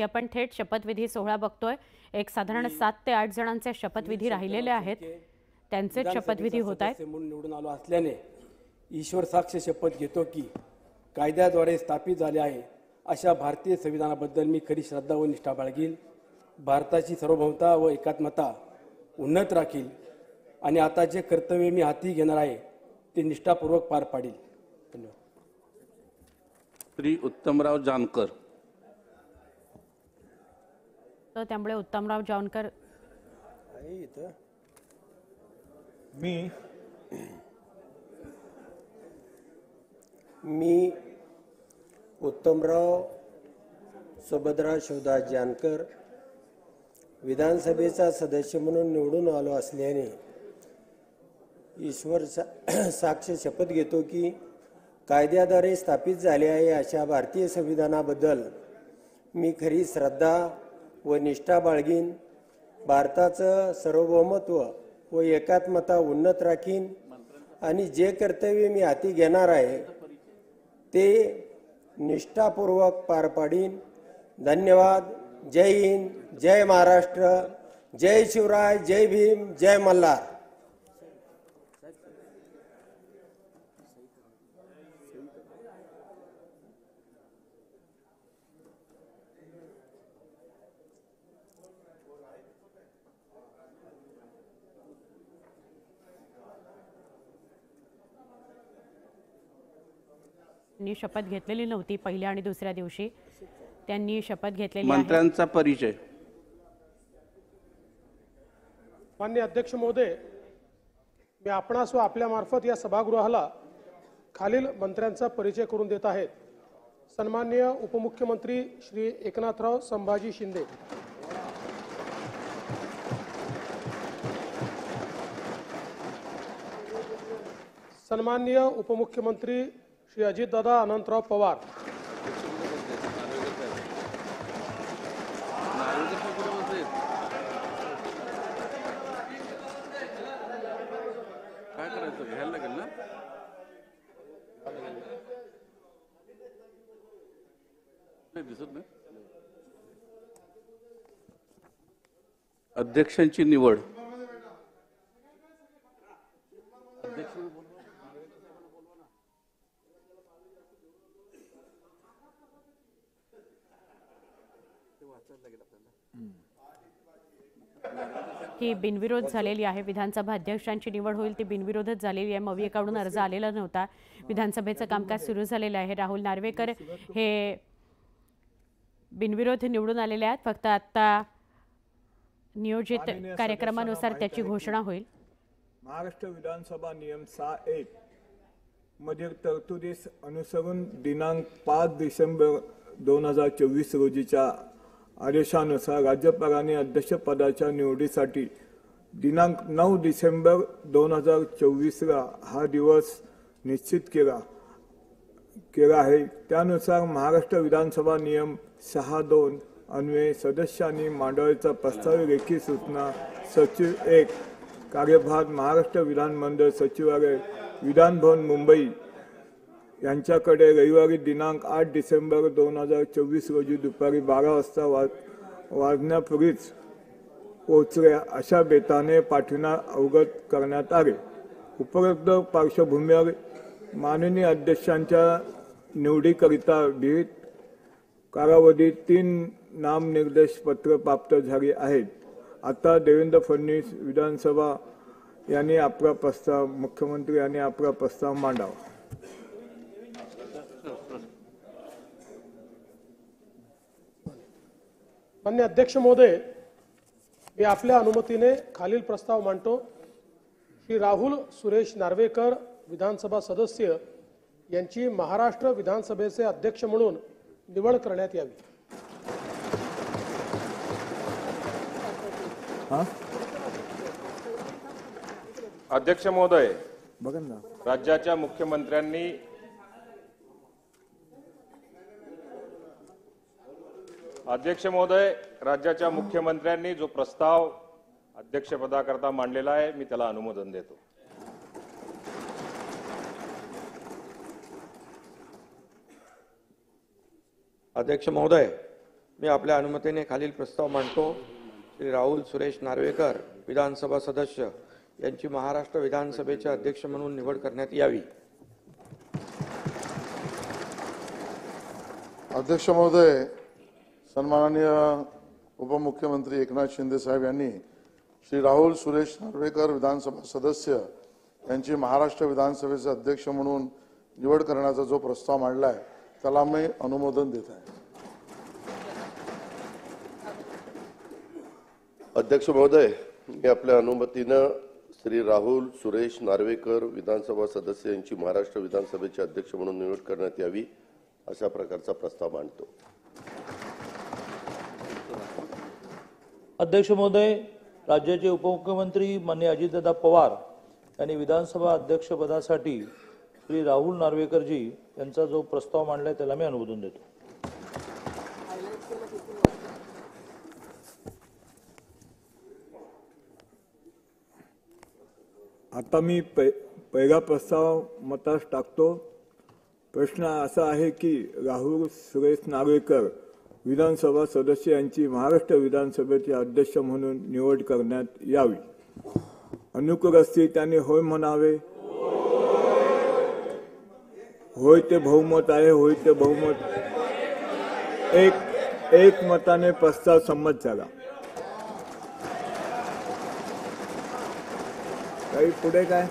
की आपण थेट शपथविधी सोहळा बघतोय। एक साधारण 7 ते 8 जणांचे शपथविधी राहिलेले आहेत, त्यांचे शपथविधी होत आहेत। म्हणून निवडून आलो असल्याने ईश्वर साक्ष शपथ घेतो की कायद्याद्वारे स्थापित झाले आहे अशा भारतीय संविधानाबद्दल मी खरी श्रद्धा व निष्ठा बाळगील, भारताची सार्वभौमता व एकात्मता उन्नत राखील आणि आता जे कर्तव्य मी हाती घेणार आहे ते निष्ठापूर्वक पार पाडील। धन्यवाद। श्री उत्तमराव जानकर। तर त्यामुळे उत्तमराव जानकर मी उत्तमराव सुभद्रा शिवदास जानकर विधानसभेचा सदस्य म्हणून निवडून आलो असल्याने ईश्वर साक्ष शपथ घेतो की कायद्याद्वारे स्थापित झाले आहे अशा भारतीय संविधानाबद्दल मी खरी श्रद्धा व निष्ठा बाळगीन, भारताचं सार्वभौमत्व व एकात्मता उन्नत राखीन आणि जे कर्तव्य मी हाती घेणार आहे ते निष्ठापूर्वक पार पाडीन। धन्यवाद। जय हिंद, जय महाराष्ट्र, जय शिवराय, जय भीम, जय मल्हार। त्यांनी शपथ घेतलेली नव्हती पहिल्या आणि दुसऱ्या दिवशी, त्यांनी शपथ घेतलेली आहे। मंत्र्यांचा परिचय। माननीय अध्यक्ष महोदय, मी आपणास व आपल्या मार्फत या सभागृहाला खालील मंत्र्यांचा परिचय करून देत आहेत। सन्माननीय उपमुख्यमंत्री श्री एकनाथराव संभाजी शिंदे, सन्माननीय उपमुख्यमंत्री श्री अजितदादा अनंतराव पवार, अध्यक्षांची निवड। ही बिनविरोध झालेली आहे। विधानसभा अध्यक्षांची निवड होईल ती बिनविरोधच झालेली आहे। मवियाकडून अर्ज आलेला नव्हता। विधानसभेचं कामकाज सुरू झालेलं आहे। राहुल नार्वेकर हे बिनविरोध निवडून आलेले आहेत। फक्त आता नियोजित कार्यक्रमानुसार त्याची घोषणा होईल। महाराष्ट्र विधानसभा नियम 6(1) मधील तरतुदीस अनुसरून दिनांक 5 डिसेंबर 2024 रोजीच्या आदेशानुसार राज्यपालांनी अध्यक्षपदाच्या निवडीसाठी दिनांक 9 डिसेंबर 2024 हा दिवस निश्चित केला आहे। त्यानुसार महाराष्ट्र विधानसभा नियम 6(2) अन्वये सदस्यांनी मांडवाचा प्रस्तावित लेखी सूचना सचिव 1 कार्यभार महाराष्ट्र विधानमंडळ सचिवालय विधानभवन मुंबई यांच्याकडे रविवारी दिनांक 8 डिसेंबर 2024 रोजी दुपारी 12 वाजता वाजण्यापूर्वीच पोहोचल्या अशा बेताने पाठविण्यास अवगत करण्यात आले। उपरोक्त पार्श्वभूमीवर माननीय अध्यक्षांच्या निवडीकरिता विहित कालावधीत 3 नामनिर्देश पत्र प्राप्त झाली आहेत। आता देवेंद्र फडणवीस विधानसभा यांनी आपला प्रस्ताव मुख्यमंत्री यांनी आपला प्रस्ताव मांडावा। माननीय अध्यक्ष महोदय, मी आपल्या अनुमतीने खालील प्रस्ताव मांडतो। श्री राहुल सुरेश नार्वेकर विधानसभा सदस्य यांची महाराष्ट्र विधानसभेचे अध्यक्ष म्हणून निवड करण्यात यावी। अध्यक्ष महोदय, राज्याच्या मुख्यमंत्र्यांनी अध्यक्ष महोदय, राज्याच्या मुख्यमंत्र्यांनी जो प्रस्ताव अध्यक्षपदाकरता मांडलेला आहे मी त्याला अनुमोदन देतो। अध्यक्ष महोदय, मी आपल्या अनुमतीने खालील प्रस्ताव मांडतो. श्री राहुल सुरेश नार्वेकर विधानसभा सदस्य यांची महाराष्ट्र विधानसभेचे अध्यक्ष म्हणून निवड करण्यात यावी. अध्यक्ष महोदय, सन्माननीय उपमुख्यमंत्री एकनाथ शिंदे साहेब यांनी श्री राहुल सुरेश नार्वेकर विधानसभा सदस्य यांची महाराष्ट्र विधानसभेचे अध्यक्ष म्हणून निवड करण्याचा जो प्रस्ताव मांडला आहे त्याला मी अनुमोदन देत आहे. अध्यक्ष महोदय, मी आपल्या अनुमतीनं श्री राहुल सुरेश नार्वेकर विधानसभा सदस्य यांची महाराष्ट्र विधानसभेचे अध्यक्ष म्हणून निवड करण्यात यावी अशा प्रकारचा प्रस्ताव मांडतो. अध्यक्ष महोदय, राज्याचे उपमुख्यमंत्री माननीय अजितदादा पवार यांनी विधानसभा अध्यक्षपदासाठी श्री राहुल नार्वेकरजी यांचा जो प्रस्ताव मांडलाय त्याला मी अनुमोदन देतो. आता मी पहिला प्रस्ताव मतास टाकतो. प्रश्न असा आहे की राहुल सुरेश नार्वेकर विधानसभा सदस्य यांची महाराष्ट्र विधानसभेचे अध्यक्ष म्हणून निवड करण्यात यावी. अनुकूल असतील त्यांनी होय म्हणावे. होय ते बहुमत आहे. होय ते बहुमत. एक मताने प्रस्ताव संमत झाला. काही पुढे काय?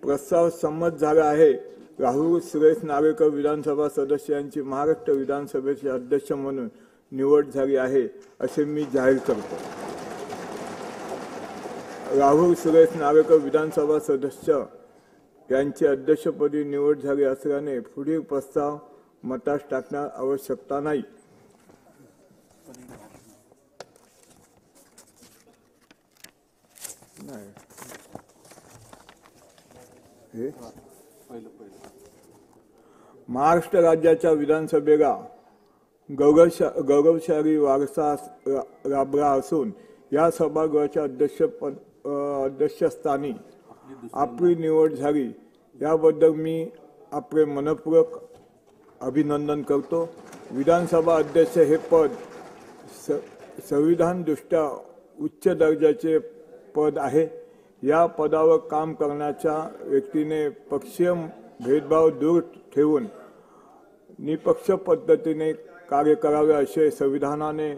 प्रस्ताव संमत झाला आहे. राहुल सुरेश नार्वेकर विधानसभा सदस्य यांची महाराष्ट्र विधानसभेचे अध्यक्ष म्हणून निवड झाली आहे असे मी जाहीर करतो. राहुल सुरेश नार्वेकर विधानसभा सदस्य यांची अध्यक्षपदी निवड झाली असल्याने पुढील प्रस्ताव मतास टाकण्यात आवश्यकता नाही. महाराष्ट्र राज्याच्या विधानसभेला गौरवशाली वारसा लाभला असून या सभागृहाच्या अध्यक्षस्थानी आपली निवड झाली याबद्दल मी आपले मनपूर्वक अभिनंदन करतो. विधानसभा अध्यक्ष हे पद संविधानदृष्ट्या उच्च दर्जाचे पद आहे. या पदावर काम करण्याच्या व्यक्तीने पक्षीय भेदभाव दूर ठेवून निपक्ष पद्धतीने कार्य करावे असे संविधानाने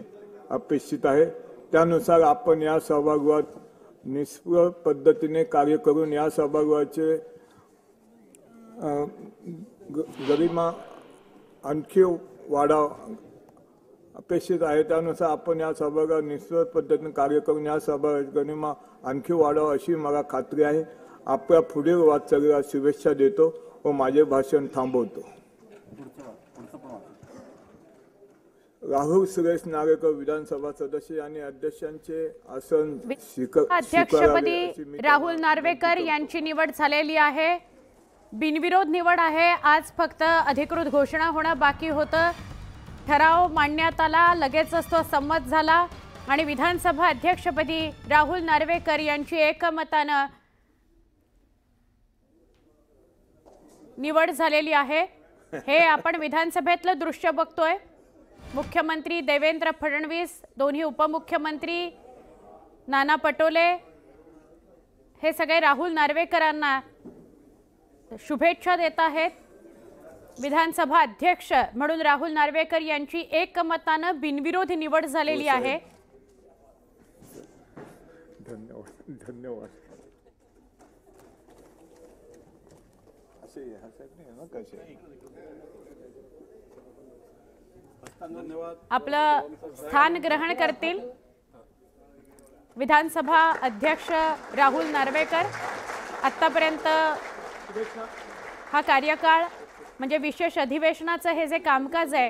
अपेक्षित आहे. त्यानुसार आपण या सभागृहात निष्पक्ष पद्धतीने कार्य करून या सभागृहाचे गरिमा आणखी वाढाव अपेक्षित आहे. त्यानुसार आपण या सभागृहात निष्पक्ष पद्धतीने कार्य करून या सभागृहाची गरिमा आणखी वाढाव अशी मला खात्री आहे. आपल्या पुढील वाटचालीला शुभेच्छा देतो व माझे भाषण थांबवतो. राहुल सुरेश नार्वेकर विधानसभा सदस्य आणि अध्यक्षांचे आसन अध्यक्षपदी राहुल नार्वेकर यांची निवड झालेली आहे. बिनविरोध निवड आहे. आज फक्त अधिकृत घोषणा होणं बाकी होतं. ठराव मांडण्यात आला, लगेचच तो संमत झाला आणि विधानसभा अध्यक्षपदी राहुल नार्वेकर यांची एकमतानं निवड झालेली आहे. हे आपण विधानसभेतलं दृश्य बघतोय. मुख्यमंत्री देवेंद्र फडणवीस, दोन्ही उपमुख्यमंत्री नाना पटोले हे सगळे राहुल नार्वेकरांना शुभेच्छा देत आहेत. विधानसभा अध्यक्ष म्हणून राहुल नार्वेकर यांची एकमतानं बिनविरोध निवड झालेली आहे. धन्यवाद. आपलं स्थान ग्रहण करतील विधानसभा अध्यक्ष राहुल नार्वेकर. आतापर्यंत हा कार्यकाळ म्हणजे विशेष अधिवेशनाचं हे जे कामकाज आहे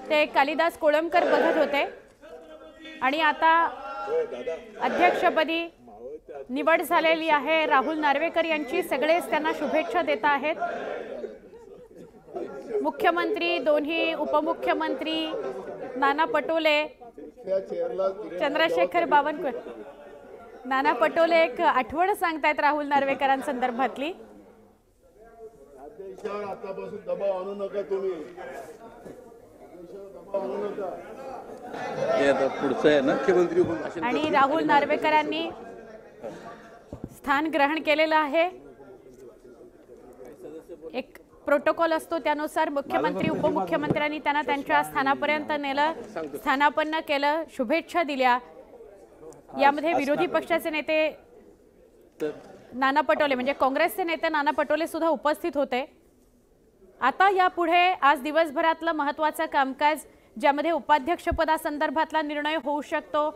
ते कालिदास कोळंबकर बघत होते आणि आता अध्यक्षपदी निवड झालेली आहे राहुल नार्वेकर यांची. सगळेच त्यांना शुभेच्छा देत आहेत. मुख्यमंत्री, दोन्ही उपमुख्यमंत्री नाना पटोले, चंद्रशेखर बावनकुळे, नाना पटोले एक आठवण सांगतायत राहुल नार्वेकरांसंदर्भातली. देशावर आतापासून दबाव आणू नका तुम्ही. दबाव आणू नका. हे आता पुढचं आहे ना मुख्यमंत्री भाषण आणि राहुल नार्वेकरांनी स्थान ग्रहण केलेलं आहे. एक प्रोटोकॉल असतो त्यानुसार मुख्यमंत्री उपमुख्यमंत्र्यांनी त्यांना त्यांच्या स्थानापर्यंत नेलं, स्थानापन्न केलं, शुभेच्छा दिल्या. यामध्ये विरोधी पक्षाचे नेते नाना पटोले म्हणजे काँग्रेसचे नेते नाना पटोले सुद्धा उपस्थित होते. आता यापुढे आज दिवसभरातलं महत्त्वाचं कामकाज ज्यामध्ये उपाध्यक्षपदासंदर्भातला निर्णय होऊ शकतो.